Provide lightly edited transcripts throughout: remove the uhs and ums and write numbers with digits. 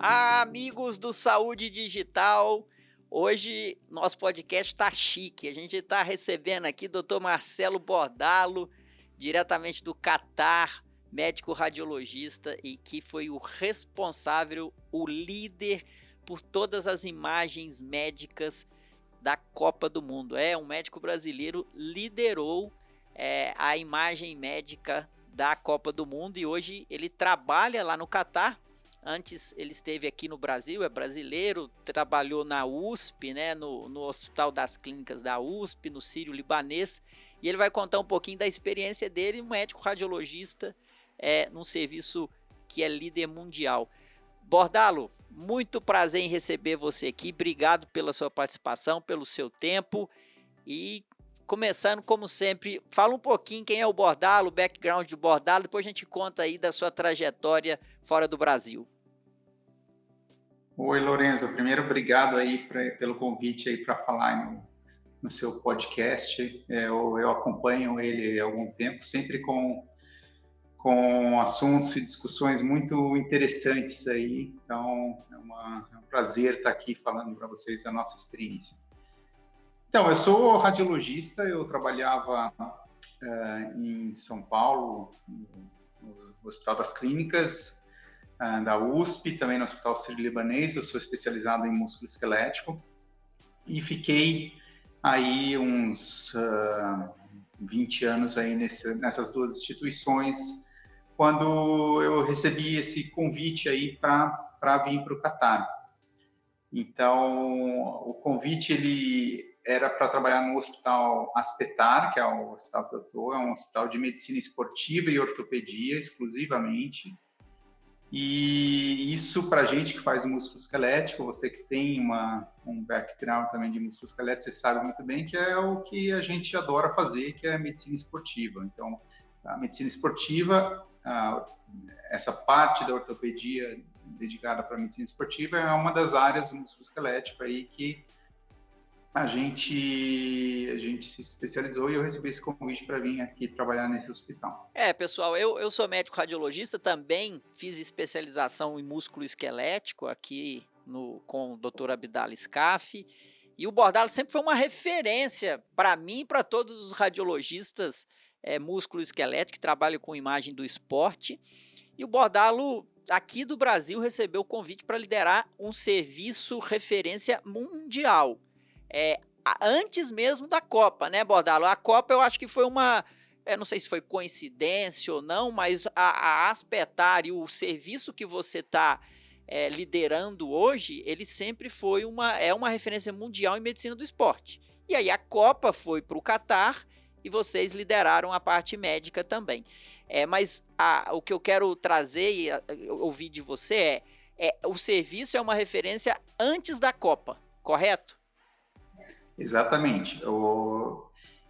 Amigos do Saúde Digital, hoje nosso podcast tá chique. A gente está recebendo aqui Dr. Marcelo Bordalo, diretamente do Catar, médico radiologista e que foi o responsável, o líder por todas as imagens médicas da Copa do Mundo. Um médico brasileiro liderou a imagem médica da Copa do Mundo e hoje ele trabalha lá no Catar. Antes ele esteve aqui no Brasil, é brasileiro, trabalhou na USP, né, no Hospital das Clínicas da USP, no Sírio-Libanês, e ele vai contar um pouquinho da experiência dele, um médico radiologista, num serviço que é líder mundial. Bordalo, muito prazer em receber você aqui, obrigado pela sua participação, pelo seu tempo, e começando como sempre, fala um pouquinho quem é o Bordalo, o background do Bordalo, depois a gente conta aí da sua trajetória fora do Brasil. Oi, Lorenzo. Primeiro, obrigado aí pelo convite aí para falar no seu podcast. Eu acompanho ele há algum tempo, sempre com assuntos e discussões muito interessantes aí. Então, é um prazer estar aqui falando para vocês da nossa experiência. Então, eu sou radiologista, eu trabalhava em São Paulo, no Hospital das Clínicas, da USP, também no Hospital Sírio-Libanês. Eu sou especializado em músculo esquelético e fiquei aí uns 20 anos aí nessas duas instituições, quando eu recebi esse convite aí para vir para o Catar. Então, o convite ele era para trabalhar no Hospital Aspetar, que é o hospital que eu estou, é um hospital de medicina esportiva e ortopedia exclusivamente. E isso, para a gente que faz músculo esquelético, você que tem um background também de músculo esquelético, você sabe muito bem que é o que a gente adora fazer, que é a medicina esportiva. Então, a medicina esportiva, essa parte da ortopedia dedicada para a medicina esportiva é uma das áreas do músculo esquelético aí que a gente se especializou, e eu recebi esse convite para vir aqui trabalhar nesse hospital. Pessoal, eu sou médico radiologista, também fiz especialização em músculo esquelético aqui com o Dr. Abdala Scafi, e o Bordalo sempre foi uma referência para mim e para todos os radiologistas músculo esquelético que trabalham com imagem do esporte. E o Bordalo, aqui do Brasil, recebeu o convite para liderar um serviço referência mundial. Antes mesmo da Copa, né, Bordalo? A Copa eu acho que foi não sei se foi coincidência ou não, mas a Aspetar e o serviço que você está liderando hoje, ele sempre foi uma referência mundial em medicina do esporte. E aí a Copa foi para o Catar e vocês lideraram a parte médica também. Mas o que eu quero trazer e ouvir de você o serviço é uma referência antes da Copa, correto? Exatamente.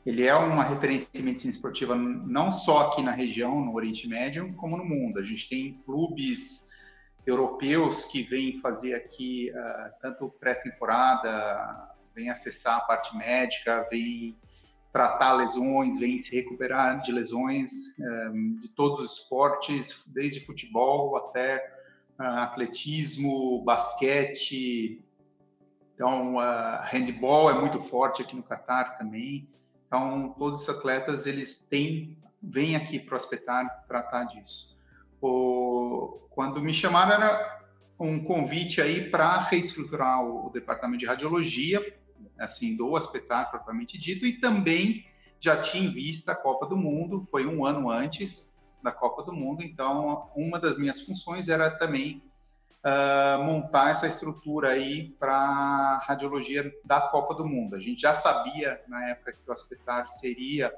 Ele é uma referência em medicina esportiva não só aqui na região, no Oriente Médio, como no mundo. A gente tem clubes europeus que vêm fazer aqui tanto pré-temporada, vêm acessar a parte médica, vêm tratar lesões, vêm se recuperar de lesões de todos os esportes, desde futebol até atletismo, basquete. Então, handball é muito forte aqui no Catar também. Então, todos os atletas, eles vêm aqui para o Aspetar tratar disso. Quando me chamaram, era um convite aí para reestruturar o departamento de radiologia, assim, do Aspetar propriamente dito, e também já tinha em vista a Copa do Mundo, foi um ano antes da Copa do Mundo, então uma das minhas funções era também montar essa estrutura aí para a radiologia da Copa do Mundo. A gente já sabia na época que o Aspetar seria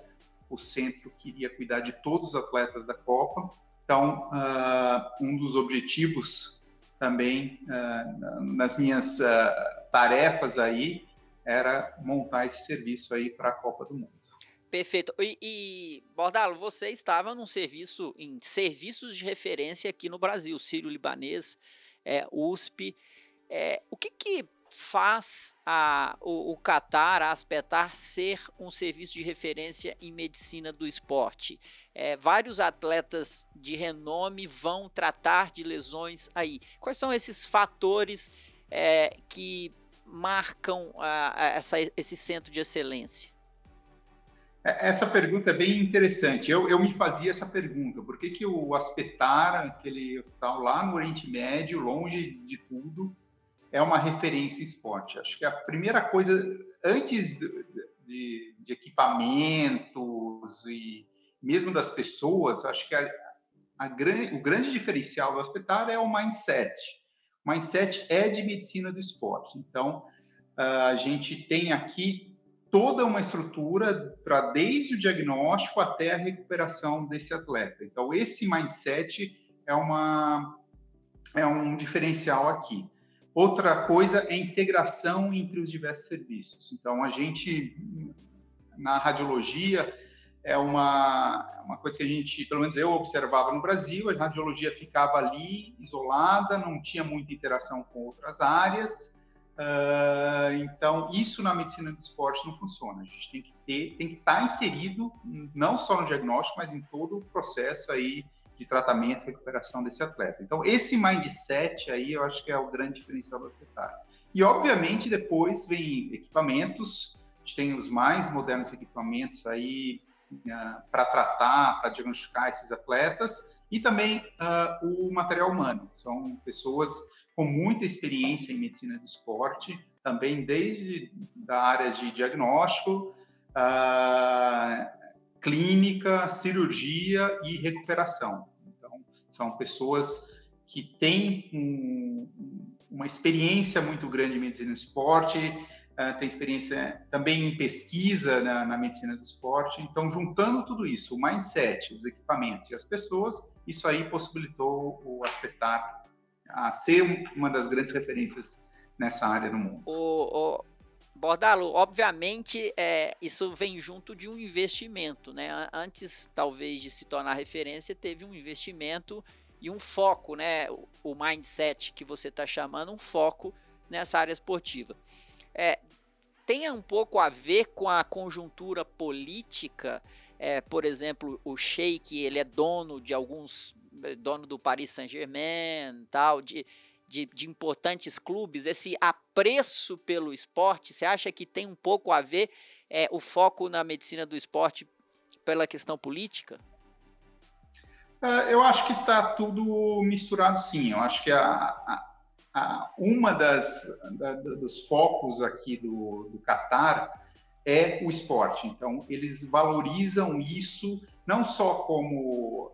o centro que iria cuidar de todos os atletas da Copa. Então, um dos objetivos também nas minhas tarefas aí era montar esse serviço aí para a Copa do Mundo. Perfeito. Bordalo, você estava em serviços de referência aqui no Brasil, Sírio-Libanês, USP. O que faz o Qatar, a Aspetar, ser um serviço de referência em medicina do esporte? Vários atletas de renome vão tratar de lesões aí. Quais são esses fatores que marcam esse centro de excelência? Essa pergunta é bem interessante. Eu me fazia essa pergunta. Por que o Aspetar, aquele hospital lá no Oriente Médio, longe de tudo, é uma referência em esporte? Acho que a primeira coisa, antes de equipamentos e mesmo das pessoas, acho que o grande diferencial do Aspetar é o mindset. O mindset é de medicina do esporte. Então, a gente tem aqui toda uma estrutura para desde o diagnóstico até a recuperação desse atleta. Então, esse mindset é um diferencial aqui. Outra coisa é a integração entre os diversos serviços. Então, a gente, na radiologia, é uma coisa que a gente, pelo menos eu observava no Brasil, a radiologia ficava ali, isolada, não tinha muita interação com outras áreas. Então, isso na medicina do esporte não funciona. A gente tem que estar inserido não só no diagnóstico, mas em todo o processo aí de tratamento e recuperação desse atleta. Então, esse mindset aí eu acho que é o grande diferencial do Aspetar. E, obviamente, depois vem equipamentos, a gente tem os mais modernos equipamentos aí para tratar, para diagnosticar esses atletas, e também o material humano. São pessoas com muita experiência em medicina do esporte, também desde da área de diagnóstico, clínica, cirurgia e recuperação. Então, são pessoas que têm uma experiência muito grande em medicina do esporte, tem experiência também em pesquisa na medicina do esporte. Então, juntando tudo isso, o mindset, os equipamentos e as pessoas, isso aí possibilitou o Aspetar a ser uma das grandes referências nessa área no mundo. Bordalo, obviamente, isso vem junto de um investimento, né? Antes, talvez, de se tornar referência, teve um investimento e um foco, né? O mindset que você está chamando, um foco nessa área esportiva. Tem um pouco a ver com a conjuntura política, por exemplo, o Sheik, ele é dono do Paris Saint-Germain, tal, de importantes clubes, esse apreço pelo esporte, você acha que tem um pouco a ver o foco na medicina do esporte pela questão política? Eu acho que está tudo misturado, sim. Eu acho que uma dos focos aqui do Qatar é o esporte. Então, eles valorizam isso não só como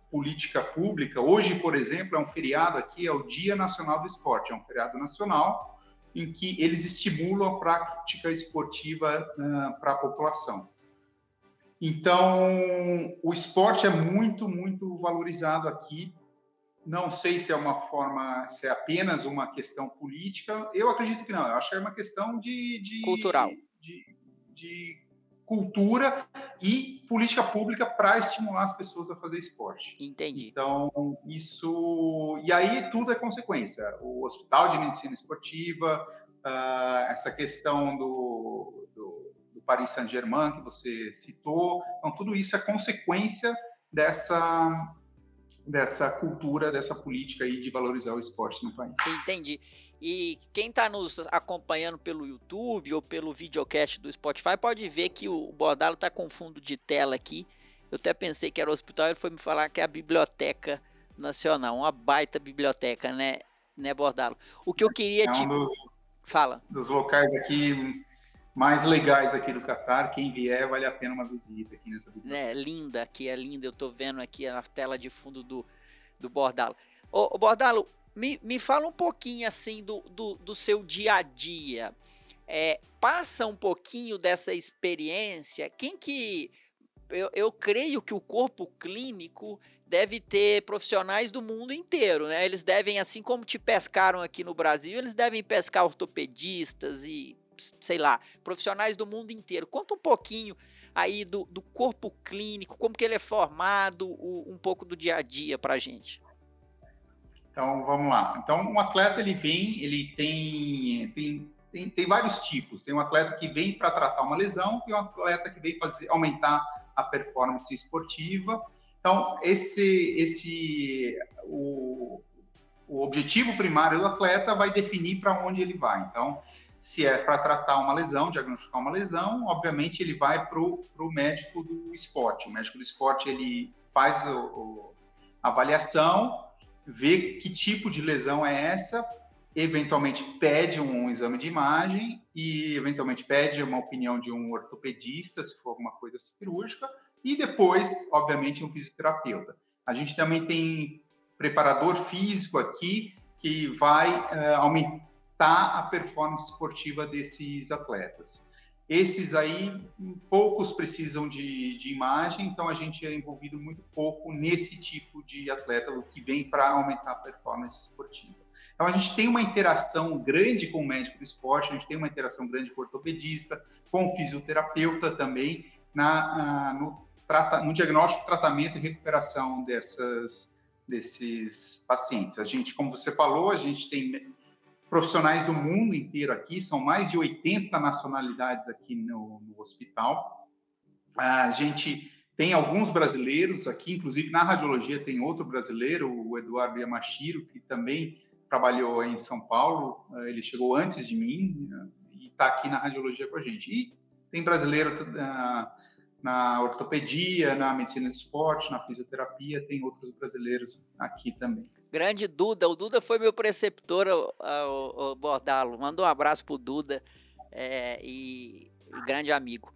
política pública. Hoje, por exemplo, é um feriado aqui, é o Dia Nacional do Esporte, é um feriado nacional em que eles estimulam a prática esportiva para a população. Então, o esporte é muito, muito valorizado aqui. Não sei se é apenas uma questão política. Eu acredito que não. Eu acho que é uma questão cultural, de cultura e política pública para estimular as pessoas a fazer esporte. Entendi. Então, isso... E aí tudo é consequência. O Hospital de Medicina Esportiva, essa questão do Paris Saint-Germain, que você citou. Então, tudo isso é consequência dessa cultura, dessa política aí de valorizar o esporte no país. Entendi. E quem está nos acompanhando pelo YouTube ou pelo videocast do Spotify pode ver que o Bordalo está com fundo de tela aqui. Eu até pensei que era o hospital, ele foi me falar que é a Biblioteca Nacional, uma baita biblioteca, né Bordalo? O que eu queria Fala. Dos locais aqui mais legais aqui do Qatar, quem vier vale a pena uma visita aqui nessa biblioteca. Linda, aqui é linda, eu tô vendo aqui a tela de fundo do Bordalo. Ô Bordalo, me fala um pouquinho assim do seu dia a dia. Passa um pouquinho dessa experiência. Eu creio que o corpo clínico deve ter profissionais do mundo inteiro, né? Eles devem, assim como te pescaram aqui no Brasil, eles devem pescar ortopedistas e, sei lá, profissionais do mundo inteiro. Conta um pouquinho aí do corpo clínico, como que ele é formado, um pouco do dia a dia pra gente. Então, vamos lá. Então, um atleta, ele tem vários tipos. Tem um atleta que vem para tratar uma lesão, tem um atleta que vem aumentar a performance esportiva. Então, o objetivo primário do atleta vai definir para onde ele vai. Então, se é para tratar uma lesão, diagnosticar uma lesão, obviamente ele vai para o médico do esporte. O médico do esporte, ele faz a avaliação, vê que tipo de lesão é essa, eventualmente pede um exame de imagem e eventualmente pede uma opinião de um ortopedista, se for alguma coisa cirúrgica, e depois, obviamente, um fisioterapeuta. A gente também tem preparador físico aqui que vai aumentar a performance esportiva desses atletas. Esses aí, poucos precisam de imagem, então a gente é envolvido muito pouco nesse tipo de atleta, o que vem para aumentar a performance esportiva. Então a gente tem uma interação grande com o médico do esporte, a gente tem uma interação grande com o ortopedista, com o fisioterapeuta também, no diagnóstico, tratamento e recuperação desses pacientes. A gente, como você falou, a gente tem profissionais do mundo inteiro aqui, são mais de 80 nacionalidades aqui no hospital. A gente tem alguns brasileiros aqui, inclusive na radiologia tem outro brasileiro, o Eduardo Yamashiro, que também trabalhou em São Paulo, ele chegou antes de mim e está aqui na radiologia com a gente. E tem brasileiro na ortopedia, na medicina do esporte, na fisioterapia, tem outros brasileiros aqui também. Grande Duda, o Duda foi meu preceptor, o Bordalo, manda um abraço pro Duda, e grande amigo.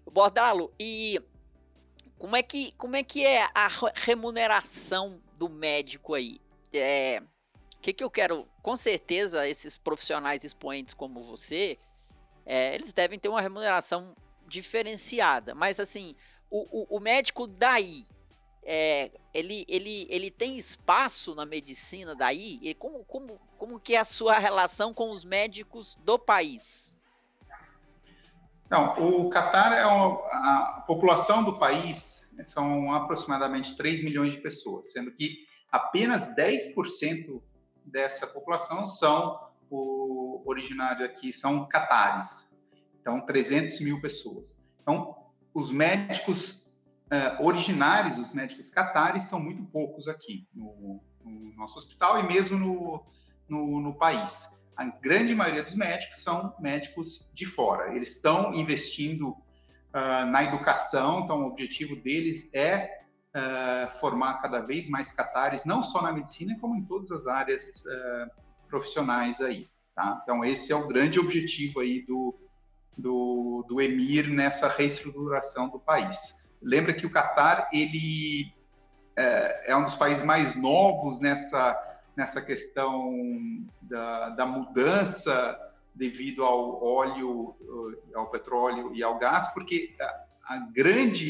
Bordalo, e como é que é a remuneração do médico aí? Que eu quero, com certeza, esses profissionais expoentes como você, eles devem ter uma remuneração diferenciada, mas assim, o médico daí, ele tem espaço na medicina daí? E como que é a sua relação com os médicos do país? Não, o Catar a população do país são aproximadamente 3 milhões de pessoas, sendo que apenas 10% dessa população são originários aqui, são catares. Então, 300 mil pessoas. Então, os médicos originários, os médicos catares, são muito poucos aqui no nosso hospital e mesmo no país. A grande maioria dos médicos são médicos de fora. Eles estão investindo na educação, então o objetivo deles é formar cada vez mais catares, não só na medicina, como em todas as áreas profissionais aí. Tá? Então, esse é o grande objetivo aí do Emir nessa reestruturação do país. Lembra que o Catar, ele é um dos países mais novos nessa questão da mudança devido ao óleo, ao petróleo e ao gás, porque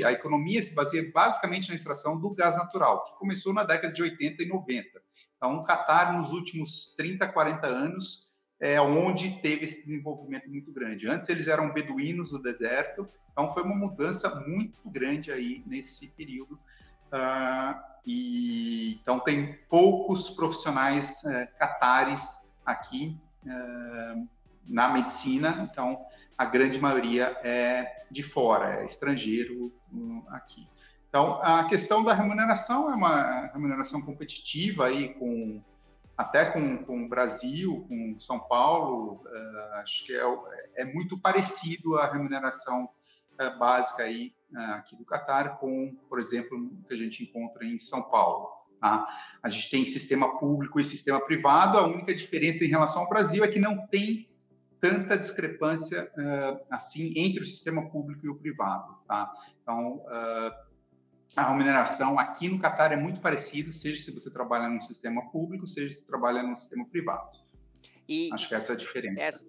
a economia se baseia basicamente na extração do gás natural, que começou na década de 80 e 90. Então, o Catar, nos últimos 30, 40 anos, é onde teve esse desenvolvimento muito grande. Antes, eles eram beduínos no deserto, então foi uma mudança muito grande aí nesse período. Então, tem poucos profissionais catares aqui na medicina, então a grande maioria é de fora, é estrangeiro aqui. Então, a questão da remuneração é uma remuneração competitiva aí até com o Brasil, com São Paulo, acho que é muito parecido a remuneração básica aí aqui do Catar com, por exemplo, o que a gente encontra em São Paulo. Tá? A gente tem sistema público e sistema privado, a única diferença em relação ao Brasil é que não tem tanta discrepância assim entre o sistema público e o privado. Tá? Então, a remuneração aqui no Catar é muito parecida, seja se você trabalha no sistema público, seja se trabalha no sistema privado. Acho que essa é a diferença.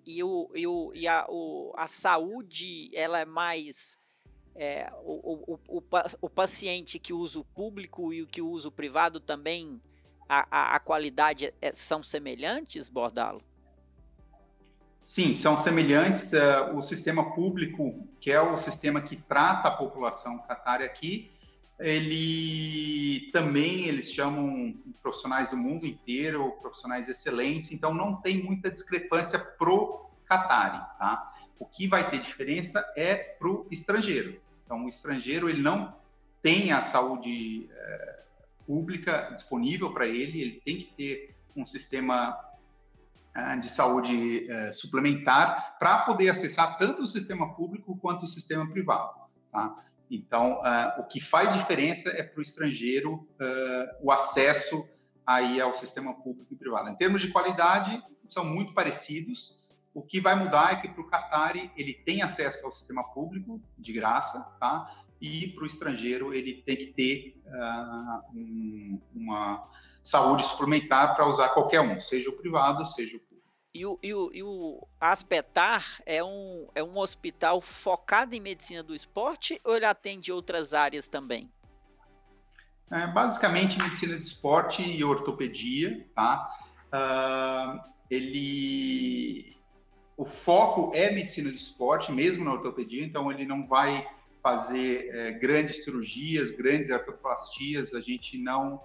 A saúde, ela é mais... o paciente que usa o público e o que usa o privado também, a qualidade são semelhantes, Bordalo? Sim, são semelhantes. O sistema público, que é o sistema que trata a população catária aqui, ele também, eles chamam profissionais do mundo inteiro, profissionais excelentes, então não tem muita discrepância pro Qatari, tá? O que vai ter diferença é pro estrangeiro. Então, o estrangeiro, ele não tem a saúde pública disponível para ele tem que ter um sistema de saúde suplementar para poder acessar tanto o sistema público quanto o sistema privado, tá? Então, o que faz diferença é para o estrangeiro o acesso aí ao sistema público e privado. Em termos de qualidade, são muito parecidos. O que vai mudar é que para o Qatari ele tem acesso ao sistema público de graça, tá? E para o estrangeiro ele tem que ter uma saúde suplementar para usar qualquer um, seja o privado, seja o público. E o Aspetar é um hospital focado em medicina do esporte ou ele atende outras áreas também? Basicamente medicina do esporte e ortopedia, tá? O foco é medicina do esporte, mesmo na ortopedia, então ele não vai fazer grandes cirurgias, grandes artroplastias, a gente não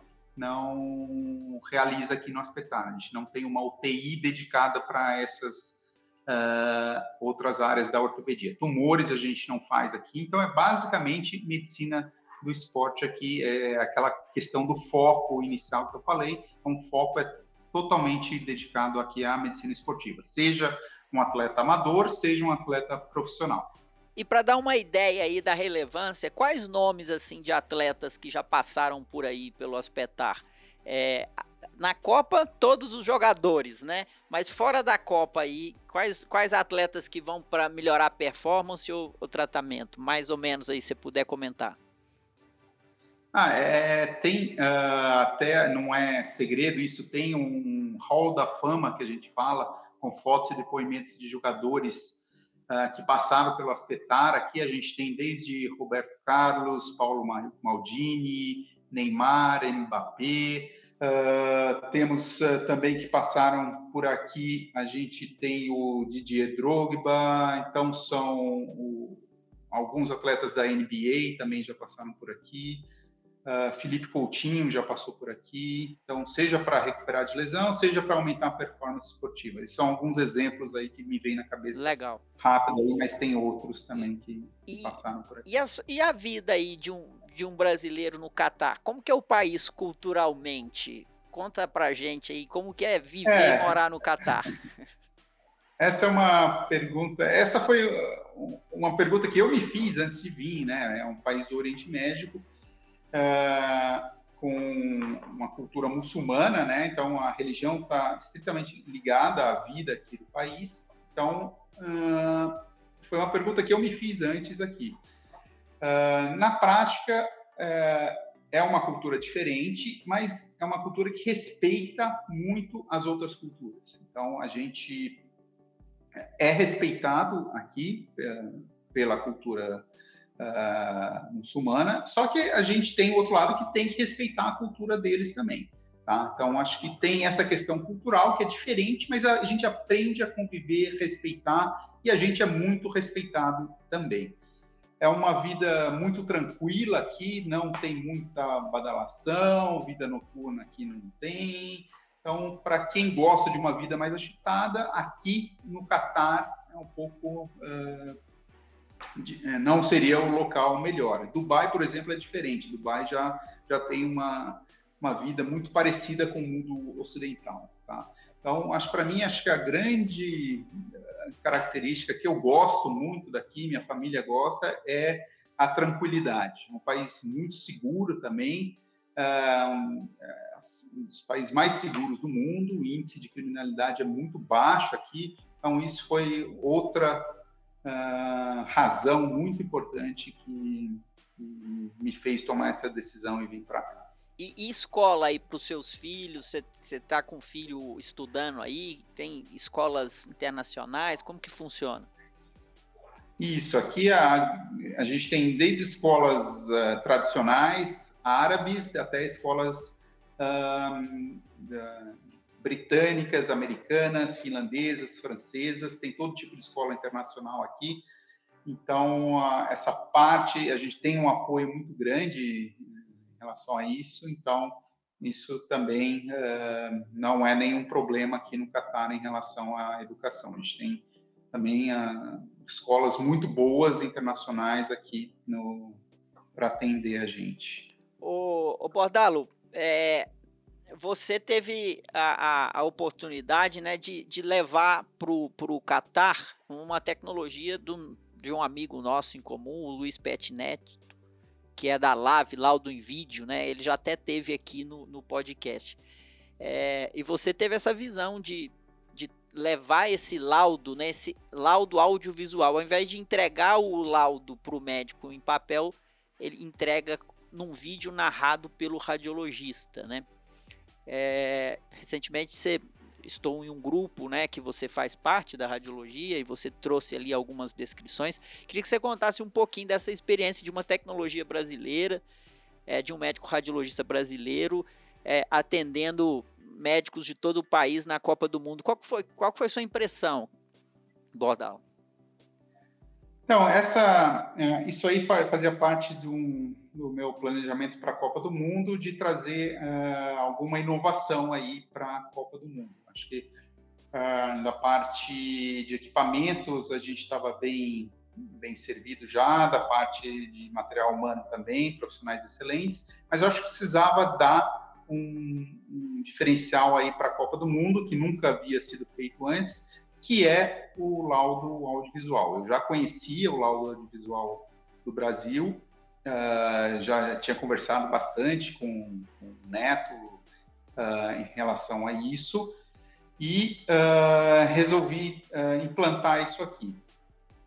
realiza aqui no Aspetar. A gente não tem uma UTI dedicada para essas outras áreas da ortopedia. Tumores a gente não faz aqui, então é basicamente medicina do esporte aqui, é aquela questão do foco inicial que eu falei, então o foco é totalmente dedicado aqui à medicina esportiva, seja um atleta amador, seja um atleta profissional. E para dar uma ideia aí da relevância, quais nomes assim de atletas que já passaram por aí pelo Aspetar? Na Copa, todos os jogadores, né? Mas fora da Copa aí, quais atletas que vão para melhorar a performance ou o tratamento? Mais ou menos aí, se puder comentar. Tem até, não é segredo isso, tem um hall da fama que a gente fala, com fotos e depoimentos de jogadores que passaram pelo Aspetar. Aqui a gente tem desde Roberto Carlos, Paulo Maldini, Neymar, Mbappé. Temos também que passaram por aqui, a gente tem o Didier Drogba, então são alguns atletas da NBA também já passaram por aqui. Felipe Coutinho já passou por aqui, então seja para recuperar de lesão, seja para aumentar a performance esportiva. Esses são alguns exemplos aí que me vêm na cabeça. Legal. Rápido aí, mas tem outros também que passaram por aqui. E a vida aí de um brasileiro no Catar? Como que é o país culturalmente? Conta pra gente aí como que é viver e morar no Catar. Essa é uma pergunta, essa foi uma pergunta que eu me fiz antes de vir, né? É um país do Oriente Médio, com uma cultura muçulmana, né? Então a religião está estritamente ligada à vida aqui do país. Então foi uma pergunta que eu me fiz antes aqui. Na prática é uma cultura diferente, mas é uma cultura que respeita muito as outras culturas. Então a gente é respeitado aqui pela cultura muçulmana, só que a gente tem o outro lado que tem que respeitar a cultura deles também, tá? Então acho que tem essa questão cultural que é diferente, mas a gente aprende a conviver, respeitar, e a gente é muito respeitado também. É uma vida muito tranquila aqui, não tem muita badalação, vida noturna aqui não tem. Então, para quem gosta de uma vida mais agitada, aqui no Catar é um pouco não seria o local melhor. Dubai, por exemplo, é diferente. Dubai já tem uma vida muito parecida com o mundo ocidental, tá? Então, para mim, acho que a grande característica que eu gosto muito daqui, minha família gosta, é a tranquilidade. É um país muito seguro também, um dos países mais seguros do mundo, o índice de criminalidade é muito baixo aqui, então isso foi outra razão muito importante que me fez tomar essa decisão e vir para cá. E escola aí para os seus filhos? Você está com um filho estudando aí? Tem escolas internacionais? Como que funciona? Isso, aqui a gente tem desde escolas tradicionais, árabes, até escolas britânicas, americanas, finlandesas, francesas, tem todo tipo de escola internacional aqui. Então, essa parte, a gente tem um apoio muito grande em relação a isso, então isso também não é nenhum problema aqui no Catar em relação à educação. A gente tem também escolas muito boas internacionais aqui para atender a gente. Ô Bordalo, você teve a oportunidade, né, de levar para o Catar uma tecnologia de um amigo nosso em comum, o Luiz Petnet, que é da Lave, Laudo em Vídeo, né? Ele já até teve aqui no podcast. E você teve essa visão de levar esse laudo, né? Esse laudo audiovisual. Ao invés de entregar o laudo para o médico em papel, ele entrega num vídeo narrado pelo radiologista, né? Recentemente estou em um grupo, né, que você faz parte da radiologia e você trouxe ali algumas descrições. Queria que você contasse um pouquinho dessa experiência de uma tecnologia brasileira, de um médico radiologista brasileiro, atendendo médicos de todo o país na Copa do Mundo. Qual que foi a sua impressão, Bordal? Então, isso aí fazia parte do meu planejamento para a Copa do Mundo, de trazer alguma inovação aí para a Copa do Mundo. Acho que da parte de equipamentos a gente estava bem servido já, da parte de material humano também, profissionais excelentes, mas eu acho que precisava dar um diferencial aí para a Copa do Mundo, que nunca havia sido feito antes, que é o laudo audiovisual. Eu já conhecia o laudo audiovisual do Brasil, já tinha conversado bastante com o Neto em relação a isso, e resolvi implantar isso aqui.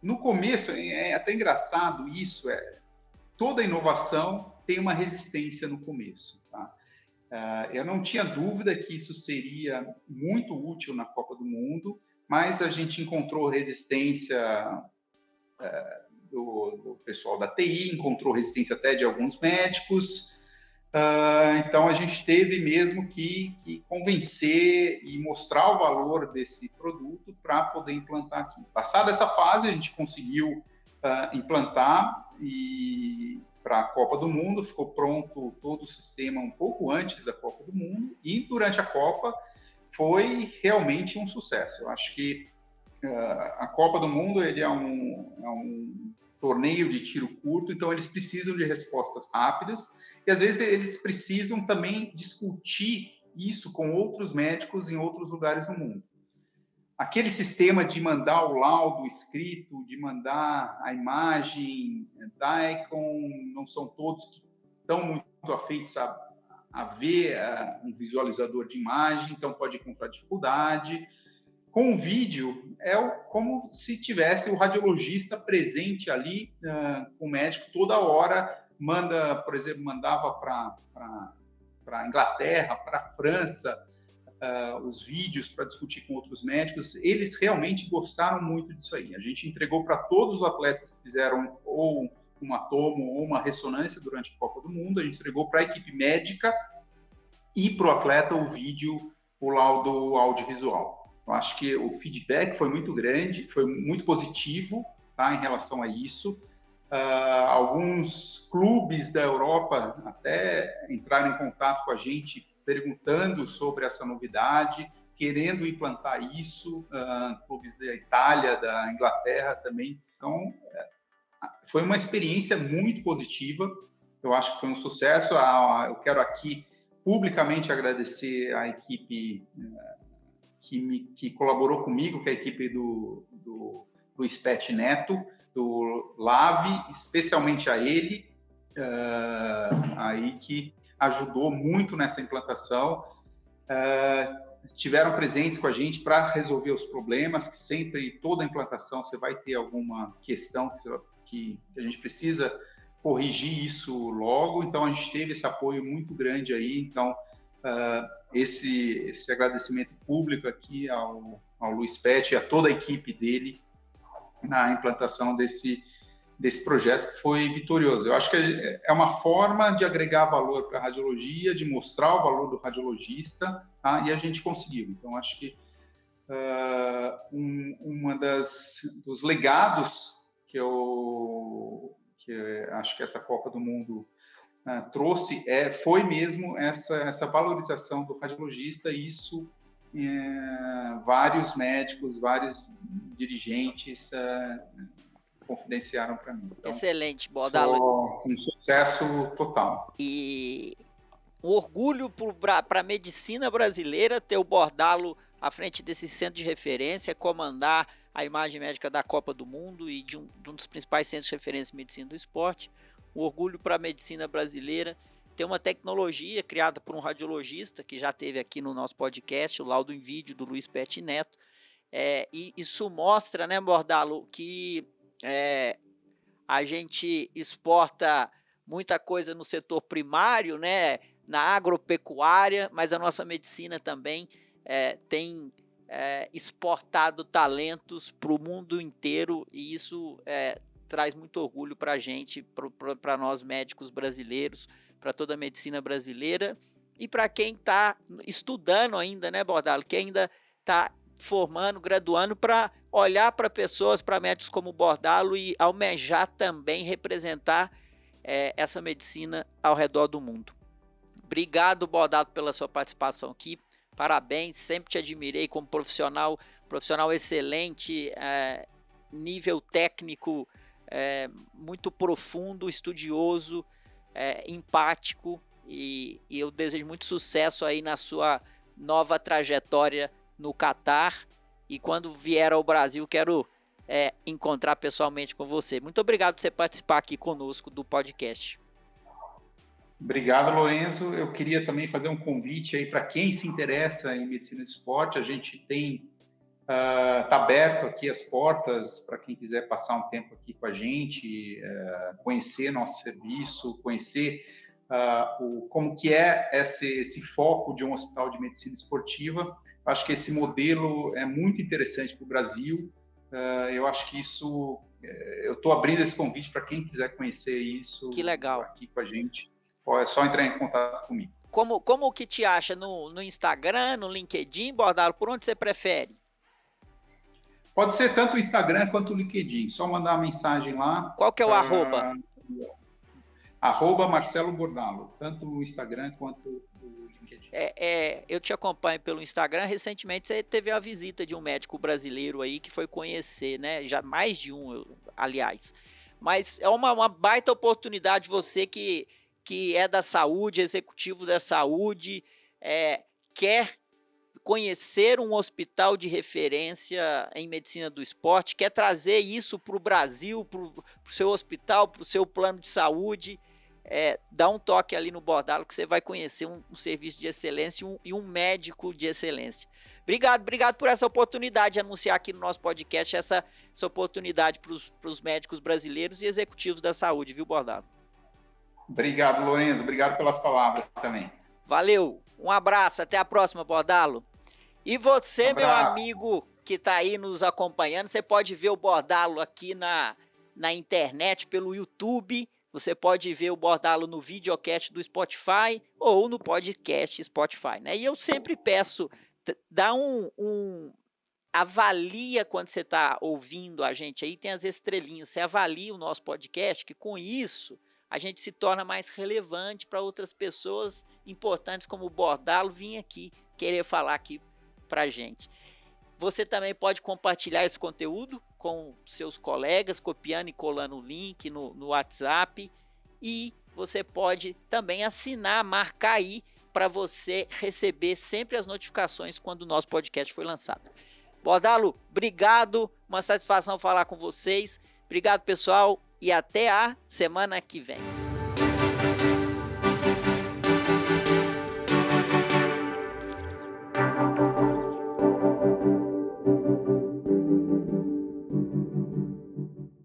No começo, é até engraçado isso, toda inovação tem uma resistência no começo. Tá? Eu não tinha dúvida que isso seria muito útil na Copa do Mundo, mas a gente encontrou resistência do pessoal da TI, encontrou resistência até de alguns médicos, então a gente teve mesmo que convencer e mostrar o valor desse produto para poder implantar aqui. Passada essa fase, a gente conseguiu implantar e para a Copa do Mundo, ficou pronto todo o sistema um pouco antes da Copa do Mundo, e durante a Copa foi realmente um sucesso. Eu acho que a Copa do Mundo ele é um torneio de tiro curto, então eles precisam de respostas rápidas, e às vezes eles precisam também discutir isso com outros médicos em outros lugares do mundo. Aquele sistema de mandar o laudo escrito, de mandar a imagem, DICOM, não são todos que estão muito afeitos a ver um visualizador de imagem, então pode encontrar dificuldade. Com o vídeo, como se tivesse o radiologista presente ali com o médico toda hora, por exemplo, mandava para a Inglaterra, para a França, os vídeos para discutir com outros médicos. Eles realmente gostaram muito disso aí. A gente entregou para todos os atletas que fizeram ou uma tomo ou uma ressonância durante a Copa do Mundo, a gente entregou para a equipe médica e para o atleta o vídeo, o laudo audiovisual. Eu acho que o feedback foi muito grande, foi muito positivo, tá, em relação a isso. Alguns clubes da Europa até entraram em contato com a gente perguntando sobre essa novidade, querendo implantar isso, clubes da Itália, da Inglaterra também. Então, foi uma experiência muito positiva, eu acho que foi um sucesso. Eu quero aqui publicamente agradecer a equipe que colaborou comigo, que é a equipe do Luiz Pet Neto, do Lave, especialmente a ele, aí que ajudou muito nessa implantação. Tiveram presentes com a gente para resolver os problemas, que sempre, toda implantação, você vai ter alguma questão que a gente precisa corrigir isso logo, então a gente teve esse apoio muito grande aí, então esse agradecimento público aqui ao Luiz Pet e a toda a equipe dele na implantação desse projeto, que foi vitorioso. Eu acho que é uma forma de agregar valor para a radiologia, de mostrar o valor do radiologista, tá? E a gente conseguiu. Então, acho que dos legados que eu acho que essa Copa do Mundo foi mesmo essa valorização do radiologista, e isso vários médicos, vários dirigentes confidenciaram para mim. Então, excelente, Bordalo. Um sucesso total. E um orgulho para a medicina brasileira ter o Bordalo à frente desse centro de referência, comandar a imagem médica da Copa do Mundo e de um dos principais centros de referência em medicina do esporte. Um orgulho para a medicina brasileira ter uma tecnologia criada por um radiologista que já teve aqui no nosso podcast, o laudo em vídeo do Luiz Pet Neto. E isso mostra, né, Bordalo, que a gente exporta muita coisa no setor primário, né, na agropecuária, mas a nossa medicina também tem exportado talentos para o mundo inteiro, e isso traz muito orgulho para a gente, para nós médicos brasileiros, para toda a medicina brasileira, e para quem está estudando ainda, né, Bordalo, que ainda está formando, graduando, para olhar para pessoas, para médicos como o Bordalo e almejar também representar essa medicina ao redor do mundo. Obrigado, Bordalo, pela sua participação aqui. Parabéns, sempre te admirei como profissional excelente, nível técnico muito profundo, estudioso, empático, e eu desejo muito sucesso aí na sua nova trajetória no Catar, e quando vier ao Brasil quero encontrar pessoalmente com você. Muito obrigado por você participar aqui conosco do podcast. Obrigado, Lorenzo. Eu queria também fazer um convite aí para quem se interessa em medicina do esporte. A gente tá aberto aqui as portas para quem quiser passar um tempo aqui com a gente, conhecer nosso serviço, conhecer como que é esse foco de um hospital de medicina esportiva. Acho que esse modelo é muito interessante para o Brasil. Eu acho que isso... eu estou abrindo esse convite para quem quiser conhecer isso. Que legal. Aqui com a gente. É só entrar em contato comigo. Como que te acha? No Instagram, no LinkedIn, Bordalo? Por onde você prefere? Pode ser tanto o Instagram quanto o LinkedIn. Só mandar uma mensagem lá. Qual que é o arroba? Arroba Marcelo Bordalo. Tanto o Instagram quanto o LinkedIn. Eu te acompanho pelo Instagram. Recentemente você teve a visita de um médico brasileiro aí que foi conhecer, né? Já mais de um, aliás. Mas é uma baita oportunidade, você que é da saúde, executivo da saúde, quer conhecer um hospital de referência em medicina do esporte, quer trazer isso para o Brasil, para o seu hospital, para o seu plano de saúde, dá um toque ali no Bordalo que você vai conhecer um serviço de excelência e um médico de excelência. Obrigado por essa oportunidade de anunciar aqui no nosso podcast essa oportunidade para os médicos brasileiros e executivos da saúde, viu, Bordalo? Obrigado, Lorenzo. Obrigado pelas palavras também. Valeu. Um abraço. Até a próxima, Bordalo. E você, meu amigo que está aí nos acompanhando, você pode ver o Bordalo aqui na internet, pelo YouTube. Você pode ver o Bordalo no videocast do Spotify ou no podcast Spotify, né? E eu sempre peço, dá avalia quando você está ouvindo a gente aí, tem as estrelinhas. Você avalia o nosso podcast, que com isso a gente se torna mais relevante para outras pessoas importantes como o Bordalo vir aqui querer falar aqui para a gente. Você também pode compartilhar esse conteúdo com seus colegas, copiando e colando o link no WhatsApp, e você pode também assinar, marcar aí para você receber sempre as notificações quando o nosso podcast foi lançado. Bordalo, obrigado, uma satisfação falar com vocês. Obrigado, pessoal. E até a semana que vem.